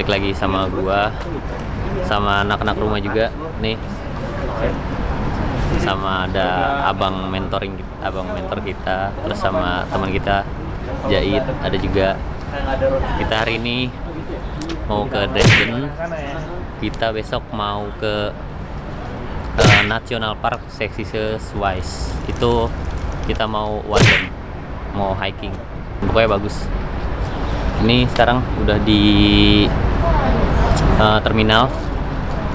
balik lagi sama gua, sama anak-anak rumah juga nih, sama ada abang mentor kita, terus sama teman kita Jait ada juga. Kita hari ini mau ke Dresden, kita besok mau ke National Park Sächsische Schweiz. Itu kita mau wandering, mau hiking, pokoknya bagus. Ini sekarang udah di terminal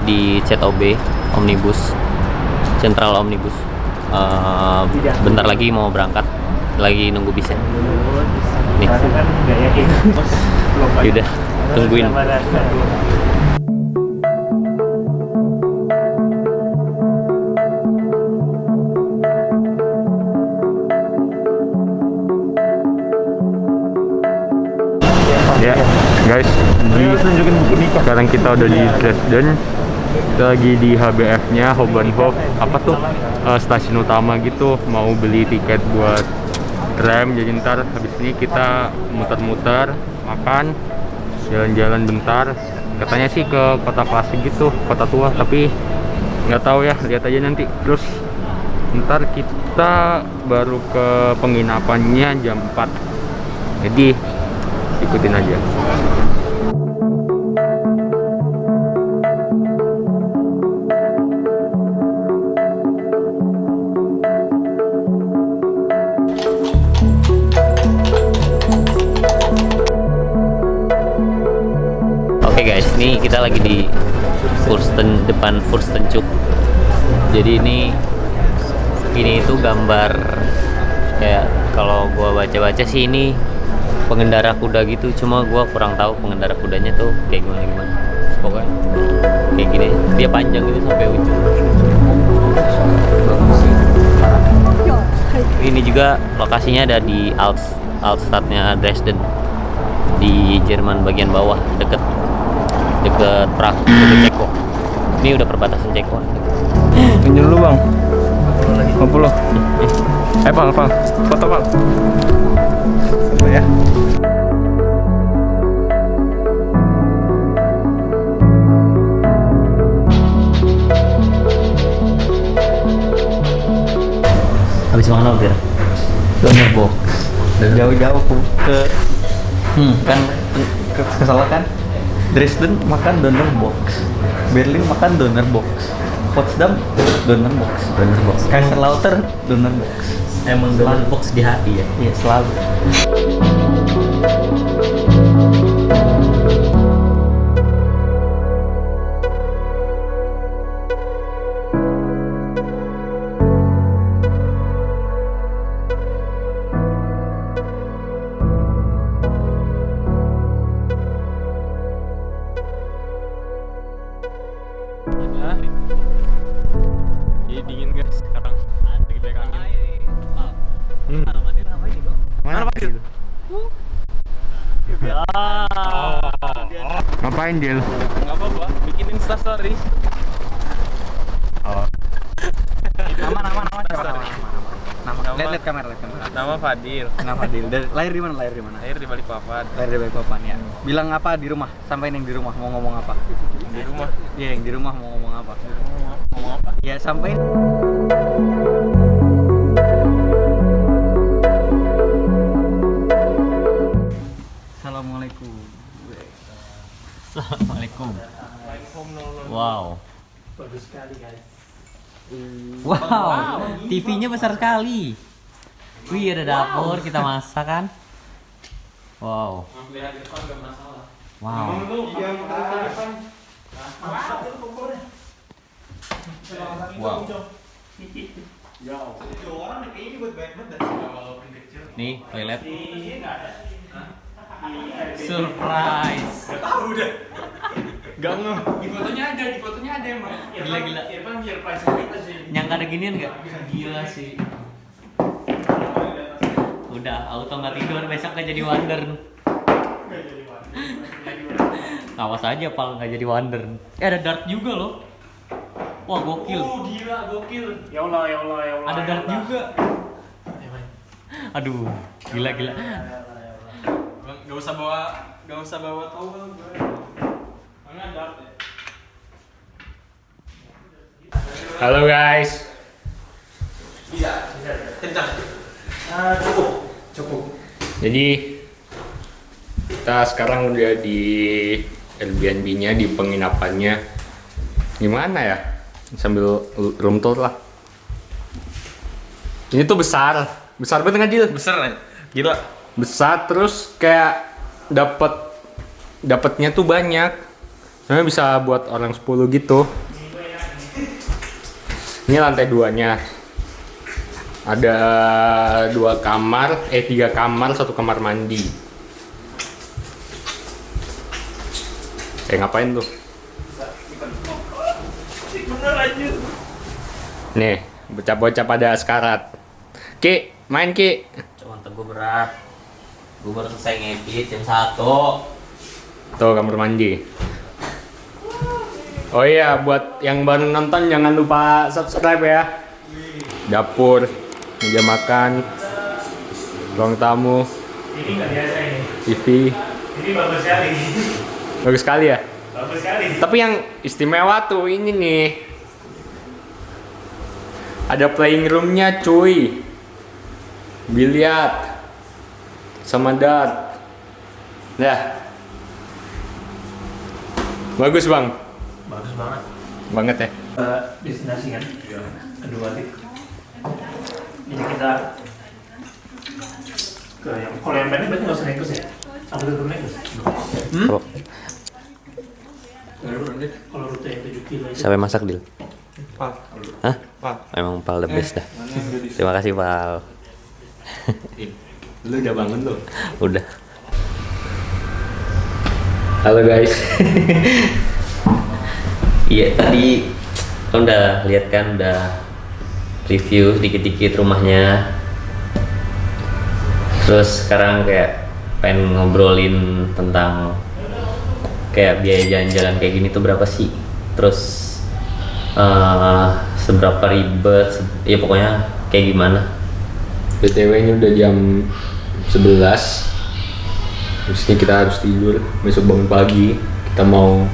di COB Omnibus, Central Omnibus. Bentar lagi mau berangkat, lagi nunggu bisnya. Nih, yaudah tungguin. Ya guys, sekarang kita udah di Dresden. Kita lagi di HBF-nya, Hauptbahnhof, apa tuh, stasiun utama gitu. Mau beli tiket buat tram, jadi ntar habis ini kita muter-muter, makan, jalan-jalan bentar. Katanya sih ke kota klasik gitu, kota tua, tapi nggak tahu ya, lihat aja nanti. Terus ntar kita baru ke penginapannya jam 4, jadi ikutin aja. Oke guys, ini kita lagi di depan Fürstenzug. Jadi ini itu gambar, kayak kalau gua baca-baca sih ini pengendara kuda gitu, cuma gua kurang tahu pengendara kudanya tuh kayak gimana. Pokoknya kayak gini, dia panjang gitu sampai ujung. Ini juga lokasinya ada di Altstadtnya Dresden, di Jerman bagian bawah, deket Prag, deket Ceko. Ini udah perbatasan Ceko. Pinjam dulu bang, 50. Pal, foto pal. Coba ya. Habis makan apa Bir? Donor box. Jauh-jauh ke kan kesalahan kan. Dresden makan donor box, Berlin makan donor box, Potsdam donor box, Kaiserslautern donor box. Emang donor box di hati ya? Iya selalu. Jadi dingin guys sekarang, lagi banyak angin. Mana Fadil? Ngapain Dil? Nggak apa-apa, bikin instastory. Oh. Nama lihat kamera. Nama Fadil. Nama Fadil. Lahir di mana? Lahir di Balikpapan. Lahir di Balikpapan ya. Bilang apa di rumah? Sampaiin yang di rumah mau ngomong apa? Di rumah. Iya, yang di rumah mau ngomong apa? Ngomong apa? Ya sampaiin. Assalamualaikum. Assalamualaikum. Wow. Bagus sekali guys. Wow, TV-nya besar sekali. Wih, ada dapur, kita masak kan. Wow. Wow. Wow. Nih, toilet. Surprise. Tahu deh. Gak ngeh. Di fotonya ada emang. Gila. Irfan surprise kita sih. Nyangka ada ginian nggak? Gila sih. Udah, auto nggak tidur, besok nggak jadi wonder. Awas aja pal, nggak jadi wonder. Ada dart juga loh. Wah gokil. Gila, gokil. Ya Allah. Ada dart juga. Aduh, gila. Gak usah bawa towel gue. Halo guys. Cukup. Jadi kita sekarang udah di Airbnb-nya, di penginapannya. Gimana ya? Sambil room tour lah. Ini tuh besar banget nggak Dil? Besar, gila. Besar terus kayak dapatnya tuh banyak. Sebenarnya bisa buat orang 10 gitu. Ini lantai 2-nya. Ada 3 kamar, 1 kamar mandi. Ngapain tuh? Nih, bocah-bocah pada sekarat. Ki, main Ki. Cuman teguh berat. Gue baru selesai ngedit jam 1. Tuh kamar mandi. Oh iya, buat yang baru nonton jangan lupa subscribe ya. Dapur, meja makan, ruang tamu, Ini nggak biasa ini. TV. Ini bagus sekali. Bagus sekali ya. Bagus sekali. Tapi yang istimewa tuh ini nih. Ada playing room-nya cuy. Biliar. Sama dart. Nah. Bagus bang. Bagus banget. Banget ya. Destinasi kan? Kedua nih. Jadi kita ke yang kalau yang pendek berarti nggak usah naik bus ya? Sampai turun naik bus. Kalau rute yang 7 kilo itu. Siapa yang masak, Dil? Pak. Hah? Pak. Emang Pal the best dah. Terima kasih Pal. Lu udah bangun tuh? Udah. Halo guys. Iya tadi kan udah lihat kan, udah review sedikit-dikit rumahnya. Terus sekarang kayak pengen ngobrolin tentang kayak biaya jalan-jalan kayak gini tuh berapa sih? Terus seberapa ribet? Ya pokoknya kayak gimana? BTW ini udah jam 11. Terusnya kita harus tidur. Besok bangun pagi kita mau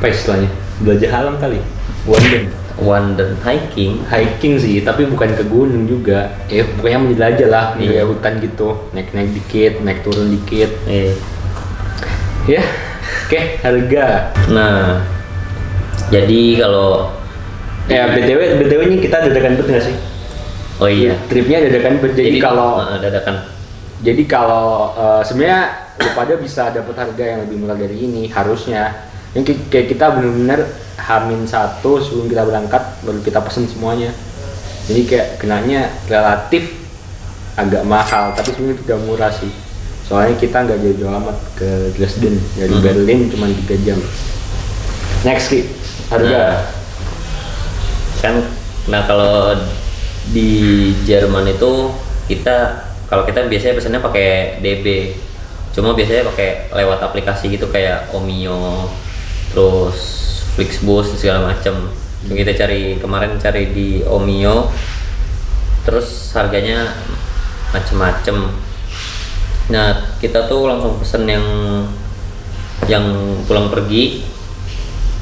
apa istilahnya? Belajar alam kali. Wonder hiking Sih, tapi bukan ke gunung juga. Pokoknya menjelajah lah, Iya. kayak hutan gitu. Naik dikit, naik turun dikit. Ya. Oke, harga. Nah, jadi kalau BTW ini kita dadakan bet nggak sih? oh iya, Tripnya dadakan bet. Jadi kalau dadakan. Sebenarnya lu pada bisa dapat harga yang lebih murah dari ini harusnya. Yang kayak kita benar-benar H-1 sebelum kita berangkat baru kita pesen semuanya. Jadi kayak kenanya relatif agak mahal, tapi sebenarnya itu udah murah sih. Soalnya kita nggak jauh-jauh amat ke Dresden, dari Berlin cuma 3 jam. Next Ki, harga. Nah kalau di Jerman itu kalau kita biasanya pesannya pakai DB, cuma biasanya pakai lewat aplikasi gitu kayak Omio, terus Flixbus segala macem. Kita kemarin cari di Omio, terus harganya macem-macem. Nah kita tuh langsung pesen yang pulang pergi,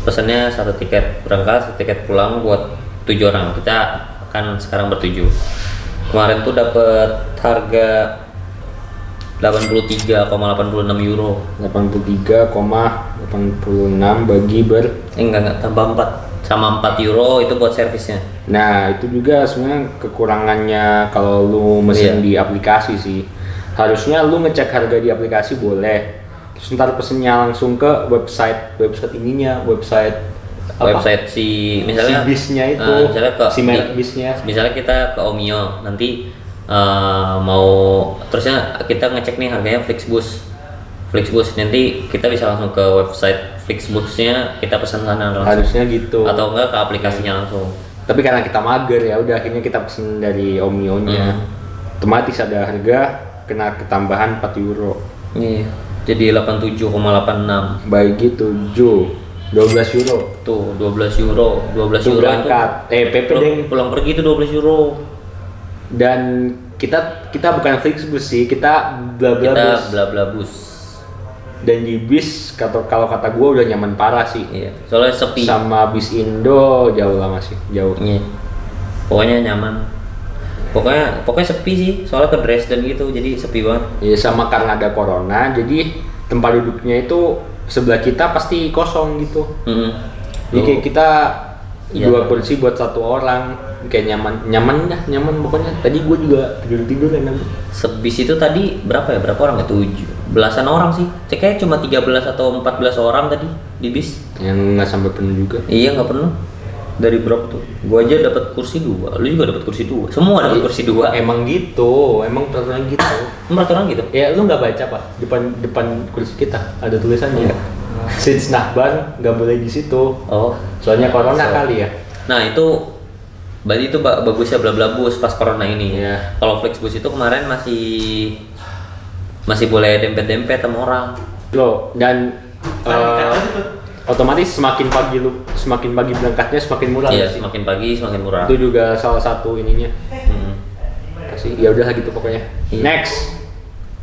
pesannya 1 tiket berangkat, 1 tiket pulang buat 7 orang. Kita kan sekarang ber-7. Kemarin tuh dapat harga 83,86 euro. 83,86 bagi Enggak tambah 4 sama 4 euro itu buat servisnya. Nah itu juga sebenarnya kekurangannya kalau lu mesen di aplikasi sih. Harusnya lu ngecek harga di aplikasi boleh. Terus ntar pesennya langsung ke website ininya, website Si misalnya si bisnya itu, misalnya si merek bisnya. Misalnya kita ke Omio, nanti mau terusnya kita ngecek nih harganya Flixbus, nanti kita bisa langsung ke website Flixbusnya, kita pesan sana langsung. Harusnya gitu. Atau enggak ke aplikasinya langsung. Tapi karena kita mager ya udah akhirnya kita pesen dari Omio-nya. Otomatis ada harga kena ketambahan 4 euro. Iya. Jadi 87,86. Bagi 12 euro. Tuh 12 euro. 12 Itu euro berangkat. PP deng. pulang pergi itu 12 euro. Dan kita bukan Flixbus sih, kita Kita Blablabus. bla bla bus. Dan di bis kalau kata gue udah nyaman parah sih. Iya. Soalnya sepi. Sama bis Indo jauh lah masih jauh. Iya. Pokoknya nyaman. Pokoknya sepi sih. Soalnya ke Dresden gitu, jadi sepi banget. Ya sama karena ada corona, jadi tempat duduknya itu sebelah kita pasti kosong gitu. Jadi kayak kita Iya. 2 kursi buat 1 orang, kayak nyaman pokoknya. Tadi gue juga tidur enak. Sebis itu tadi berapa ya? Berapa orang ya? 7 belasan orang sih. Kayaknya cuma 13 atau 14 orang tadi di bis. Yang nggak sampai penuh juga. Iya, nggak penuh. Dari berapa tuh? Gua aja dapat kursi 2, lu juga dapat kursi 2. Semua dapat kursi 2. Emang gitu, emang peraturan gitu. Peraturan gitu. Ya lu nggak baca pak depan kursi kita ada tulisannya. Seats Nahban nggak boleh di situ. Oh, Soalnya corona kali ya. nah itu berarti itu bagusnya bla bla bus pas corona ini. Iya. Kalau Flexbus itu kemarin masih boleh dempet sama orang. Loh, dan otomatis semakin pagi berangkatnya semakin murah. Iya, nggak sih? semakin pagi semakin murah. Itu juga salah satu ininya. Kasih ya udah gitu pokoknya. Iya. Next.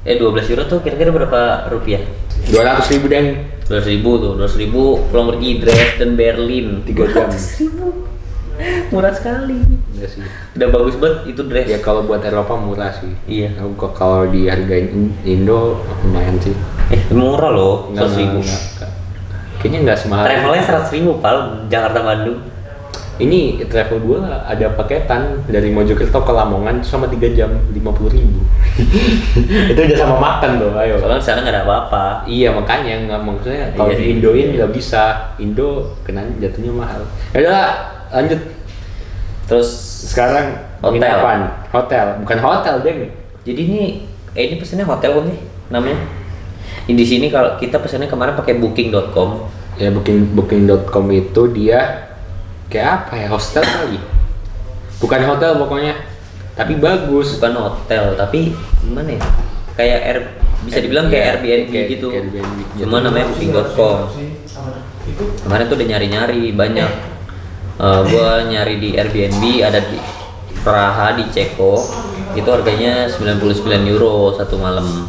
12 euro tuh kira-kira berapa rupiah? 200.000 deng. 200.000 tuh, 200.000 pulang pergi Dresden, Berlin 3 jam. 200.000. Murah sekali. Enggak sih. Udah bagus banget itu dress. Ya kalau buat Eropa murah sih. Iya. Kalau dihargain Indo lumayan sih. Murah loh, 100.000. Kayaknya nggak semahal. Travelnya 100.000 pal, Jakarta Bandung. Ini travel gua ada paketan dari Mojokerto ke Lamongan sama 3 jam 50.000. Itu udah sama makan loh, ayo. Soalnya sana nggak ada apa-apa. Iya makanya nggak maksudnya kalau Iya di sih. Indoin nggak bisa. Indo kena jatuhnya mahal. Ya udah lanjut. Terus Sekarang Hotel. ini apaan? Hotel, bukan hotel deng. jadi ini pesennya hotel kan nih namanya. Di sini kalau kita pesennya kemarin pakai booking.com. Ya booking.com itu dia kayak apa ya, hostel kali. Bukan hotel pokoknya, tapi bagus. Bukan hotel, tapi gimana ya? Kayak bisa dibilang kayak Airbnb kayak- gitu. kayak Airbnb. Cuma namanya booking.com. Kemarin tuh udah nyari banyak. Gua nyari di Airbnb ada di Praha di Ceko. Itu harganya 99 euro 1 malam.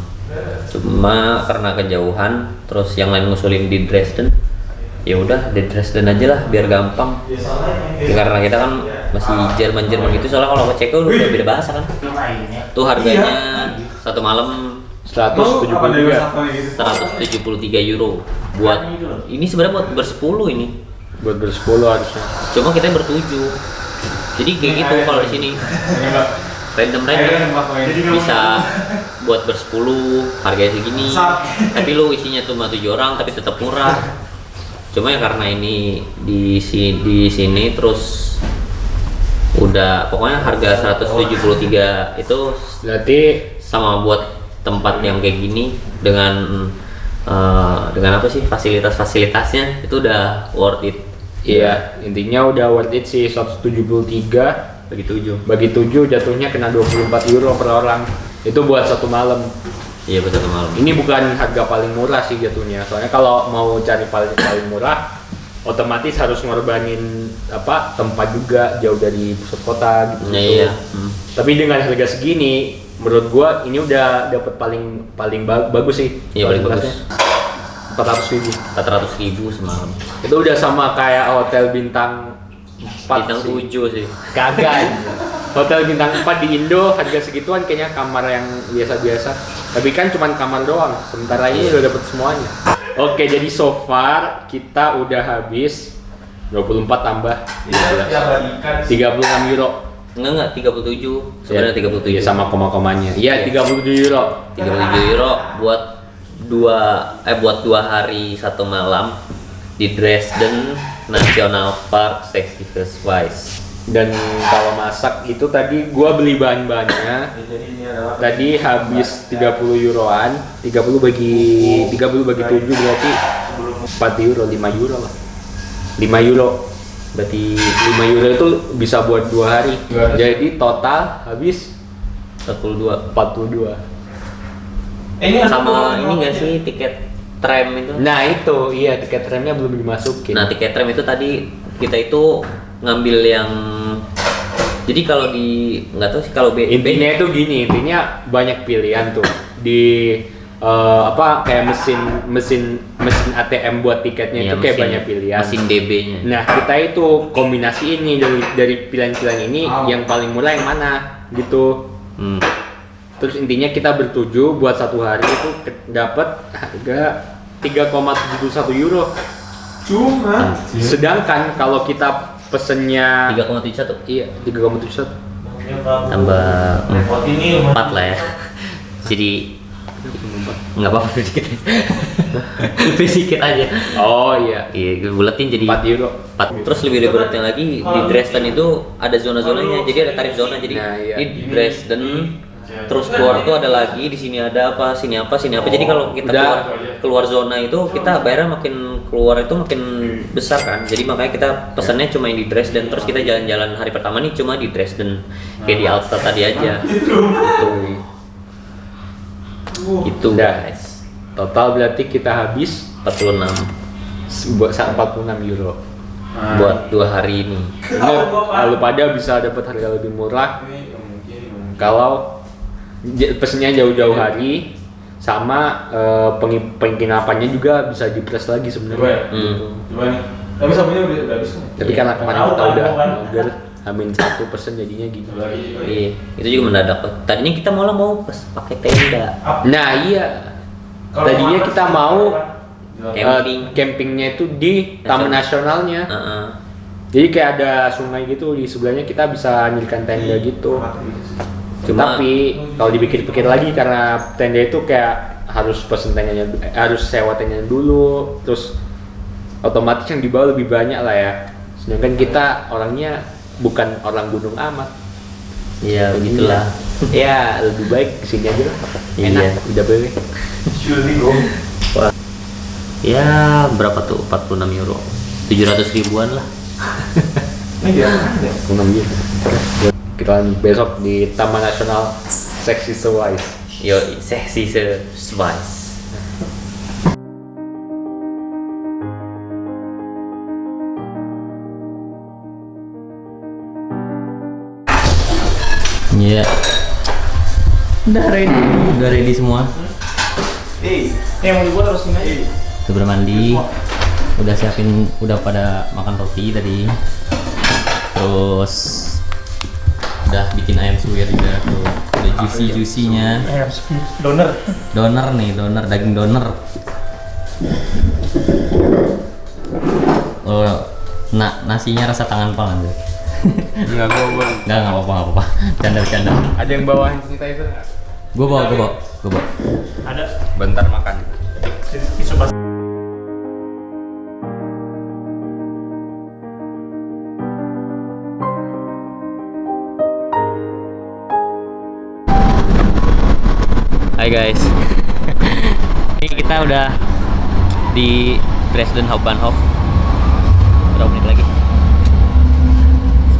Cuma karena kejauhan, terus yang lain ngusulin di Dresden. Ya udah di Dresden aja lah biar gampang. Ya, karena kita kan masih Jerman gitu, soalnya kalau ke Ceko udah beda bahasa kan. Tuh harganya 1 malam 173 euro buat ini sebenarnya buat bersepuluh ini. Buat bersepuluh harusnya. Cuma kita bertujuh. Jadi kayak gitu kalau di sini. Random bisa buat bersepuluh harganya segini. Tapi lu isinya cuma 7 orang tapi tetap murah. Cuma ya karena ini di sini terus udah pokoknya harga 173 itu Berarti sama buat tempat yang kayak gini dengan apa sih fasilitasnya itu udah worth it. iya, intinya udah worth it sih. 173 Bagi 7. jatuhnya kena 24 euro per orang. Itu buat 1 malam. Iya buat 1 malam. Ini bukan harga paling murah sih jatuhnya. Soalnya kalau mau cari paling murah, otomatis harus ngorbanin tempat juga jauh dari pusat kota gitu. Iya. Tapi dengan harga segini, menurut gua ini udah dapet paling bagus sih. Iya paling bagus. 400.000. 400.000 semalam. Itu udah sama kayak hotel bintang 4 Bintang sih. 7 sih. Kagak. Hotel bintang 4 di Indo harga segituan kayaknya kamar yang biasa-biasa. Tapi kan cuma kamar doang. Sementara ini udah dapet semuanya. Oke, jadi so far kita udah habis 24 tambah 15. 36 euro. Enggak 37. Sebenarnya 37. Iya sama koma-komanya. Iya, 37 euro. 37 euro buat 2 hari 1 malam di Dresden National Park Sextiefsweis. Dan kalau masak itu tadi gua beli bahan-bahannya. Tadi habis 30 euroan. 30 bagi 7 berarti 4 euro, 5 euro lah. 5 euro. Berarti 5 euro itu bisa buat 2 hari. Jadi total habis 42. Sama ini enggak sih tiket tram itu? Nah itu, iya tiket remnya belum dimasukin. Nah tiket tram itu tadi kita itu ngambil yang jadi kalau nggak tahu sih kalau Intinya itu gini, intinya banyak pilihan tuh di apa kayak mesin ATM buat tiketnya Iya, itu kayak mesin- banyak pilihan. Mesin DB-nya. Nah kita itu kombinasi ini dari pilihan-pilihan ini yang paling murah yang mana gitu. Terus intinya kita bertuju buat satu hari itu dapat harga 3,71 euro. Cuma Sedangkan kalau kita pesennya 3,71. iya 3,71. Tambah 4 lah ya. Jadi nggak apa-apa sedikit. Sedikit aja. Oh iya. Iya, gue buletin jadi 4 euro. 4. Terus lebih beratnya lagi di Dresden itu ada zona-zonanya. Jadi ada tarif zona. Jadi Nah, iya. di Dresden terus keluar tuh ada lagi, di sini ada apa, sini apa, sini apa. Jadi kalau kita Udah. keluar zona itu kita bayarnya makin keluar itu makin besar kan. Jadi makanya kita pesannya cuma yang di Dresden. Terus kita jalan-jalan hari pertama nih cuma di Dresden kayak di Altstadt tadi aja. Itu Udah. guys. Total berarti kita habis 46 buat 46 euro. buat 2 hari ini. Ingat, lu pada bisa dapat harga lebih murah kalau pesennya jauh-jauh hari sama penginapannya juga bisa di-press lagi sebenarnya. Gitu. Coba nih. Tapi sabunnya udah habis kan? Tapi karena kemarin kita udah mager, amin 1% jadinya gitu. Iya, itu juga mendadak. Tadinya kita malah mau pakai tenda. Nah iya, tadinya kita mau Camping. campingnya itu di Taman Nasionalnya. Heeh. Jadi kayak ada sungai gitu di sebelahnya, kita bisa nyirikan tenda gitu. Cuma- Tapi kalau dipikir-pikir lagi karena tenda itu kayak harus pesen tendanya, harus sewa tendanya dulu, terus otomatis yang dibawa lebih banyak lah ya. Sedangkan kita orangnya bukan orang gunung amat. Iya, begitulah. Ya lebih baik kesini aja lah. Iya. Enak, udah boleh. Ya, berapa tuh? 46 euro. 700 ribuan lah. Kita besok di Taman Nasional Seksi Sewais. Yo, seksi se-spice. Iya. Udah ready semua. Yang mau dibuat harus ini aja. Udah bermandi. Udah siapin, udah pada makan roti tadi. Terus udah bikin ayam suwir juga tuh. Udah juicy-nya. Donor. Doner nih, daging doner. Oh, nasinya rasa tangan pangan tuh. Enggak, gua Enggak apa-apa. Canda. ada yang bawa hand sanitizer nggak? Gua bawa. Ada. Bentar makan. Tisu basah. Hai guys. Ini kita udah di Dresden Hauptbahnhof. Berapa menit lagi?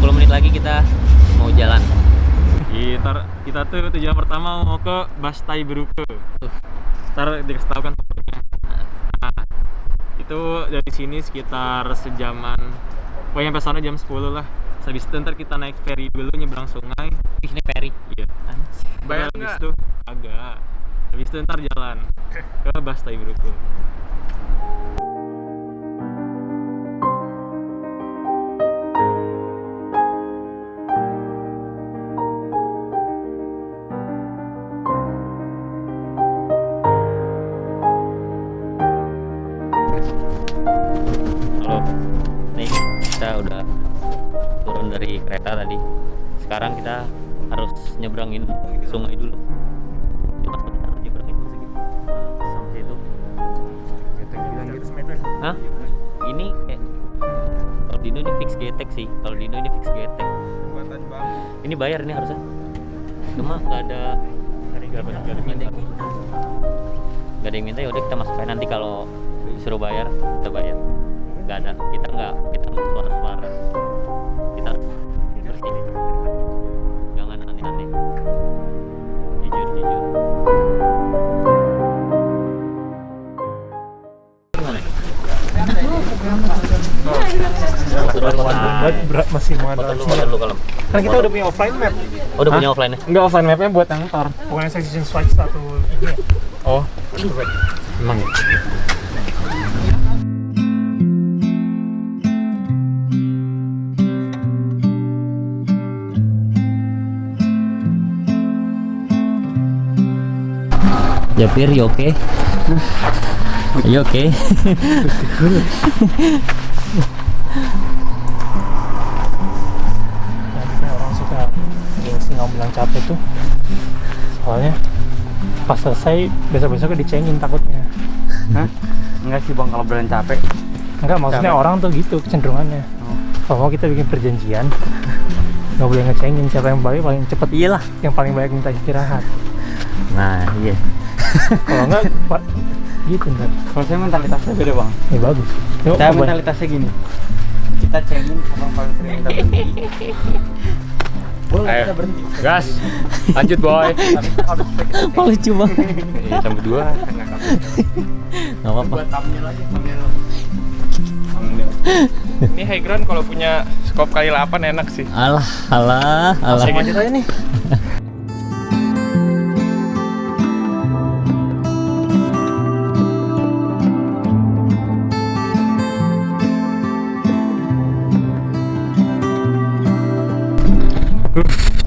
10 menit lagi kita mau jalan. Kita tuh tujuan pertama mau ke Bastai Brücke. Ntar dikasih tahu kan. Nah, itu dari sini sekitar sejaman. Pokoknya sampai sana jam 10 lah. Habis itu ntar kita naik ferry dulu nyebrang sungai. Ini ferry. Iya. Bayar Habis nggak? itu agak. Habis itu ntar jalan ke Bastai Brücke. Halo. Nih, kita udah turun dari kereta tadi. Sekarang kita harus nyebrangin sungai dulu. Kita harus nyebrangin segitu. Sampai itu. Hah? Ini kayak kalau di Indo ini fix getek sih. Kalau di Indo ini fix getek. Ini bayar ini harusnya. Cuma nggak ada yang minta, ya udah kita masuk aja, nanti kalau disuruh bayar kita bayar. Nggak ada, kita nggak suara-suara, kita bersih, jangan aneh-aneh, jujur. Berat masih mau ada. Foto lu kalau Kan kita udah punya offline map. udah punya offline-nya. Enggak, offline mapnya buat yang ntar. Pokoknya section switch satu ini. Oh, Emang. Japir, you okay? You okay? Nah, orang suka gengsi nggak bilang capek tuh. Soalnya pas selesai besok-besoknya dicengin takutnya. Hah? Enggak sih bang, kalau beneran capek. Enggak, maksudnya Capek. orang tuh gitu kecenderungannya. Kalau mau kita bikin perjanjian, nggak boleh ngecengin siapa yang paling cepet. Iyalah. Yang paling banyak minta istirahat. Nah, iya. Kalau enggak, Pak, gitu ntar. Kalau saya mentalitasnya beda bang. Ya bagus. Yuk, Saya coba. mentalitasnya gini. Kita cengin sama yang paling sering minta berhenti. Boleh Ayo. kita berhenti. Gas. Lanjut boy. Tapi kita harus kita cengin. Oh, lucu banget. Iya, tambah 2. Nggak apa-apa. Buat thumbnail aja, thumbnail. Ini high ground kalau punya scope kali 8 enak sih. Alah, alah, alah. Lanjut aja nih.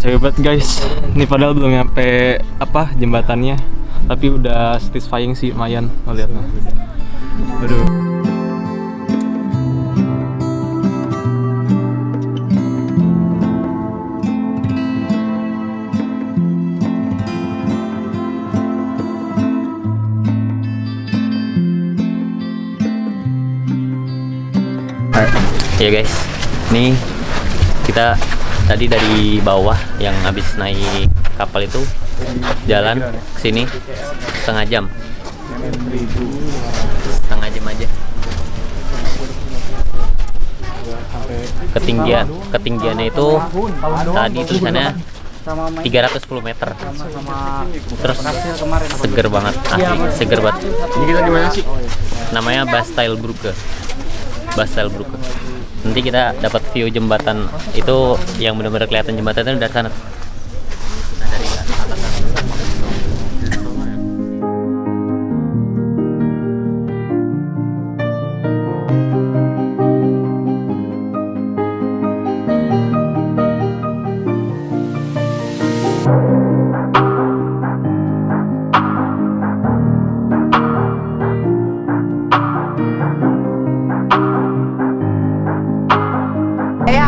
Capek banget guys. Ini padahal belum nyampe apa jembatannya, tapi udah satisfying sih, lumayan ngeliatnya. Aduh. Ya guys, nih kita tadi dari bawah yang habis naik kapal itu jalan ke sini setengah jam aja. Ketinggiannya itu tadi tulisannya 310 meter. Terus Kemarin seger banget, asli seger banget. Ini kita di mana sih? Namanya Basteilbrücke. Basteilbrücke. Nanti kita dapat view jembatan itu yang benar-benar kelihatan jembatan itu dari sana. Nah, dari atas sana.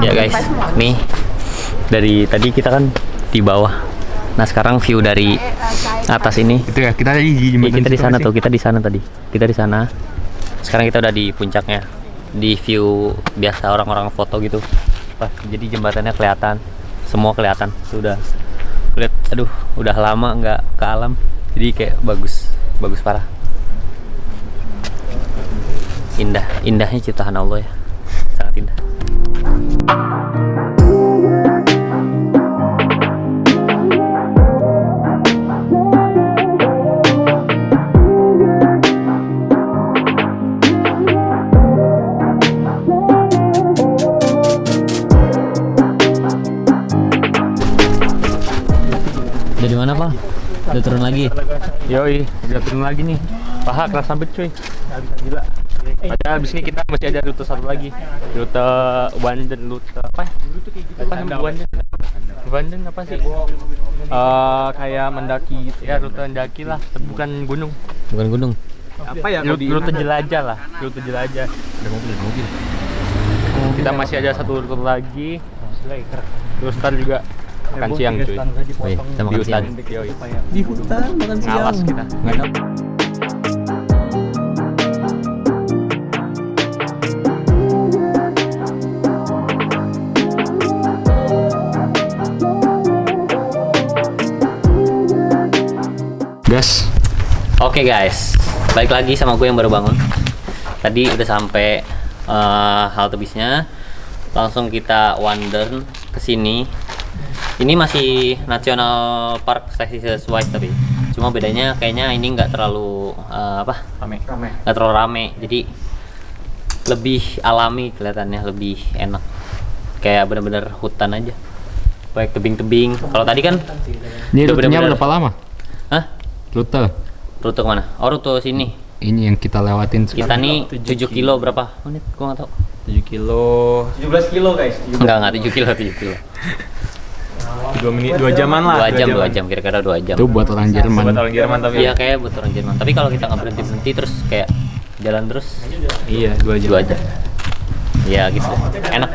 Ya guys, nih dari tadi kita kan di bawah. Nah sekarang view dari atas ini. Itu ya, kita tadi di Ya, jembatan kita di situ sana nggak sih? tuh, kita di sana tadi. Kita di sana. Sekarang kita udah di puncaknya. Di view biasa orang-orang foto gitu. Wah, jadi jembatannya kelihatan. Semua kelihatan. Sudah lihat, aduh, udah lama nggak ke alam. Jadi kayak bagus, bagus parah. Indah, indahnya ciptaan Allah ya. Sangat indah. Dari mana Pak? Udah turun lagi? Yoi, udah turun lagi nih. Paha keras sampai cuy. Gila. Padahal abis ini kita masih ada rute satu lagi. Rute Wanden, rute apa? Apa namanya Wanden? Wanden apa sih? Kayak mendaki gitu. Ya rute mendaki lah, bukan gunung. Bukan gunung. Apa ya kalau di Rute jelajah lah, rute jelajah. Ada mobil. Kita masih ada satu rute lagi. Terus ntar juga makan siang cuy. Oh iya, kita Di makan hutan. siang. Yoi. Di hutan makan Ngawas kita. Nggak tahu. Gas. Oke guys, balik lagi sama gue yang baru bangun. Tadi udah sampai halte bisnya, langsung kita wander ke sini. Ini masih National Park Stasiun Wise tapi cuma bedanya kayaknya ini nggak terlalu rame. nggak terlalu rame, jadi lebih alami kelihatannya, lebih enak. Kayak bener-bener hutan aja, baik tebing-tebing. Kalau tadi kan Ini udah rutenya bener-bener- berapa lama? Hah? Rute. Rute kemana? Oh rute sini. Ini yang kita lewatin Kita sekarang. nih 7 kilo berapa menit? Gua nggak tahu. 7 kilo 17 kilo guys. Enggak 7 kilo 7 kilo. 2 menit 2 jaman lah. 2 jam kira-kira 2 jam. Itu buat orang Jerman. Buat orang Jerman tapi Iya kayak buat orang Jerman. Tapi kalau kita nggak berhenti terus kayak jalan terus iya 2 jam. 2 jam. Iya gitu. Enak.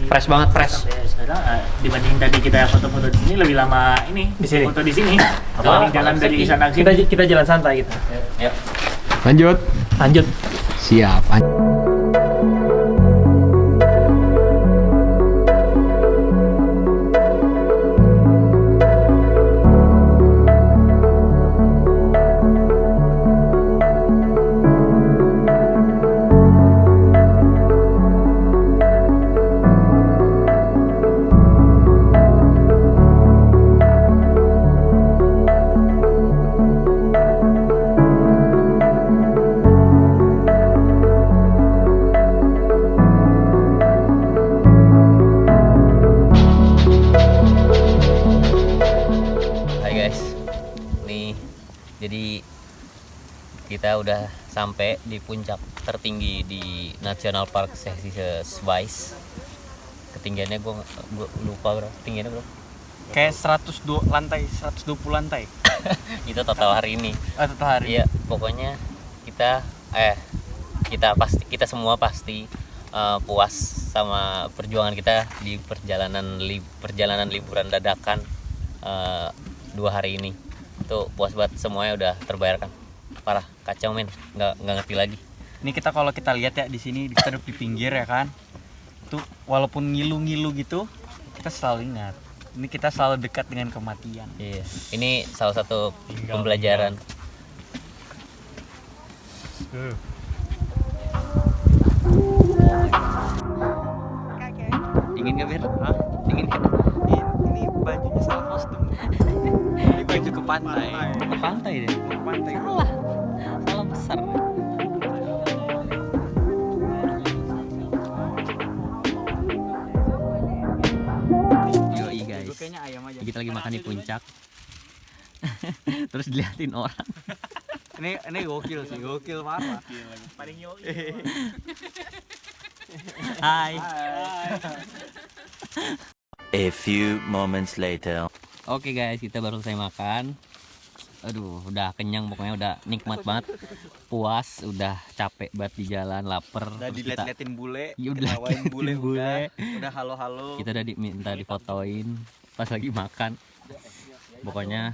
Fresh banget fresh. Sekarang dibanding tadi kita foto-foto di sini lebih lama ini di sini. Foto di sini. Apa? Jalan dari sana ke sini. Kita jalan santai gitu. Ya. Lanjut. Lanjut. Siap. Hai guys. Nih jadi kita udah sampai di puncak tertinggi di National Park Schweiz. Ketinggiannya gua lupa berapa. Tinggiannya berapa? Kayak 120 lantai. Itu total hari ini. Total hari. Iya, pokoknya kita semua pasti puas sama perjuangan kita di perjalanan liburan dadakan 2 hari ini. Itu puas banget, semuanya udah terbayarkan. Parah, kacau men, nggak ngerti lagi. Ini kalau kita lihat ya di sini kita duduk di pinggir ya kan. Tuh walaupun ngilu-ngilu gitu, kita selalu ingat. Ini kita selalu dekat dengan kematian. Iya, ini salah satu pembelajaran. Dingin gak Bir? Hah? Dingin gak? Ini bajunya salah kostum. Ini baju ke pantai. Ke pantai deh. Ke pantai. Salah besar. Yoi guys. Gue kayaknya ayam aja. Kita lagi makan di puncak. Terus diliatin orang. Ini gokil sih, gokil parah. Paling yoi. Hai. A few moments later. Oke guys, kita baru selesai makan. Aduh, udah kenyang pokoknya, udah nikmat banget. Puas, udah capek banget di jalan, lapar. Udah Terus kita dilihat-liatin bule, Iya, udah ketawain diliatin bule, bule. udah halo-halo. kita udah diminta difotoin pas lagi makan. Pokoknya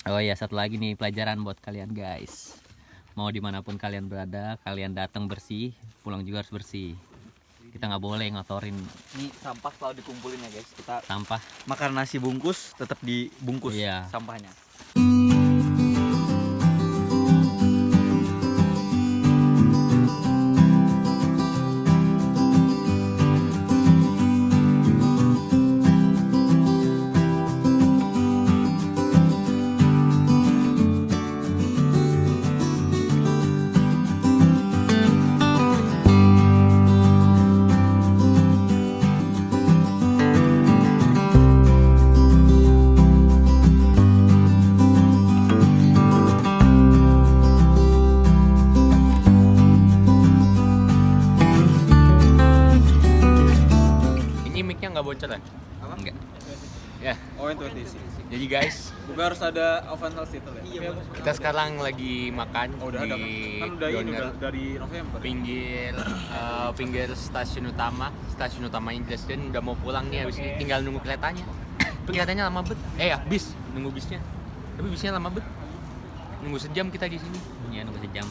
oh iya, satu lagi nih pelajaran buat kalian guys. Mau dimanapun kalian berada, kalian datang bersih, pulang juga harus bersih. Kita nggak boleh ngotorin Ini sampah selalu dikumpulin ya guys. Kita sampah. makan nasi bungkus tetap dibungkus Iya. sampahnya. Ini mic-nya nggak bocor ya? Enggak. Ya. Oh itu sih. Jadi guys, Juga harus ada oven house itu ya. Iya, kita sekarang lagi makan udah ada di kan udah ini Donner, udah dari November. pinggir stasiun utamanya Dresden. Udah mau pulang nih, habis ini tinggal nunggu keretanya. Keretanya lama bet. Ya bis, nunggu bisnya. Tapi bisnya lama bet. Nunggu sejam kita di sini. Ya nunggu sejam.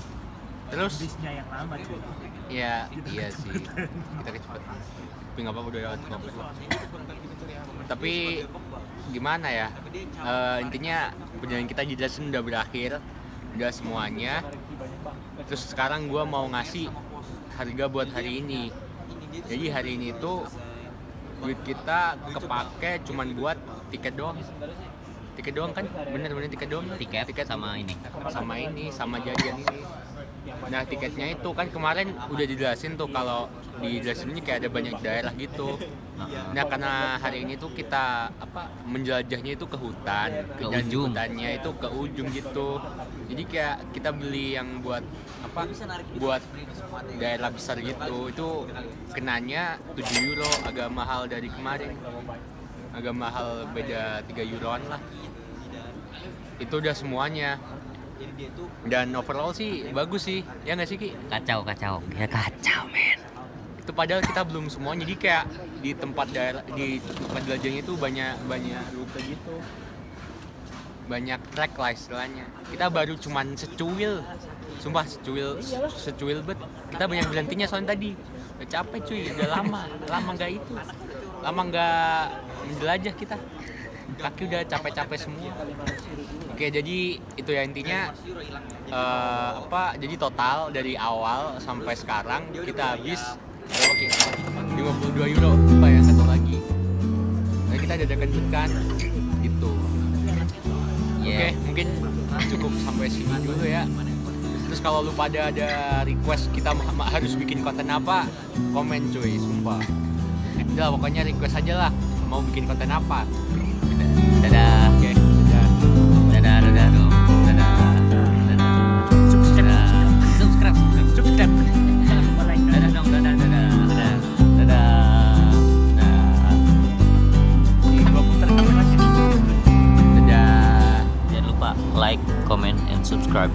Terus Bisnya yang lama cuy. ya iya sih, kita kecepatan. Tapi nggak apa-apa, udah lewat 15. Tapi gimana ya, intinya perjalanan kita di Dresden udah berakhir, udah semuanya. Terus sekarang gue mau ngasih harga buat hari ini. Jadi hari ini tuh duit kita kepake cuman buat tiket doang. Tiket doang kan, bener-bener tiket doang. Tiket sama ini. Sama jajan ini. Nah tiketnya itu kan kemarin udah dijelasin tuh kalau di Dresden ini kayak ada banyak daerah gitu. Nah karena hari ini tuh kita menjelajahnya itu ke hutan, Ke dan ujung. hutannya itu ke ujung gitu. Jadi kayak kita beli yang buat apa? Buat daerah besar gitu. Itu kenanya 7 euro, agak mahal dari kemarin. Agak mahal, beda 3 euroan lah. Itu udah semuanya. Dan overall sih bagus sih. Ya nggak sih Ki? Kacau ya kacau men. Itu padahal kita belum semua, jadi kayak di tempat jelajahnya itu banyak rute gitu, banyak track lah istilahnya. Kita baru cuman secuil, sumpah secuil bet. Kita banyak berhentinya soalnya tadi udah capek cuy, udah lama nggak menjelajah kita, kaki udah capek semua. Oke, jadi itu ya intinya. Jadi total dari awal sampai sekarang kita habis 52 euro, lupa ya satu lagi. Nah, kita dadakan gitu. Oke, mungkin cukup sampai sini dulu ya. Terus kalau lu pada ada request kita harus bikin konten apa, komen cuy, sumpah. Udah pokoknya request aja lah, mau bikin konten apa. Dadah. Oke, dadah. Dadah dong. Dadah. Subscribe. Dadah dong, dadah. Gua puter kameranya. Dadah. Jangan lupa like, comment, and subscribe.